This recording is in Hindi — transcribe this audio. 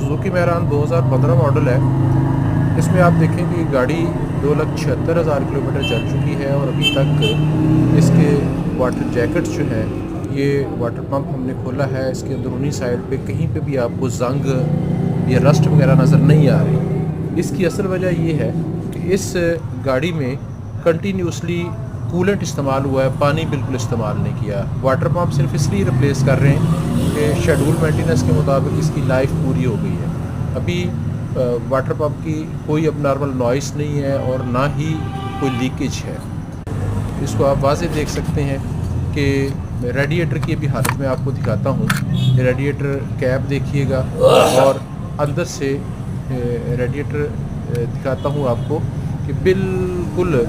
सुजुकी मैरान 2015 मॉडल है। इसमें आप देखें कि गाड़ी 2,76,000 किलोमीटर चल चुकी है और अभी तक इसके वाटर जैकेट्स जो हैं, ये वाटर पंप हमने खोला है, इसके अंदरूनी साइड पे कहीं पे भी आपको ज़ंग या रस्ट वगैरह नज़र नहीं आ रही। इसकी असल वजह ये है कि इस गाड़ी में कंटिन्यूसली कूलेंट इस्तेमाल हुआ है, पानी बिल्कुल इस्तेमाल नहीं किया। वाटर पंप सिर्फ इसलिए रिप्लेस कर रहे हैं कि शेड्यूल मेंटेनेंस के मुताबिक इसकी लाइफ पूरी हो गई है। अभी वाटर पंप की कोई अब नॉर्मल नॉइस नहीं है और ना ही कोई लीकेज है। इसको आप वाज़ेह देख सकते हैं कि रेडिएटर की अभी हालत में आपको दिखाता हूँ। रेडिएटर कैप देखिएगा और अंदर से रेडिएटर दिखाता हूँ आपको कि बिल्कुल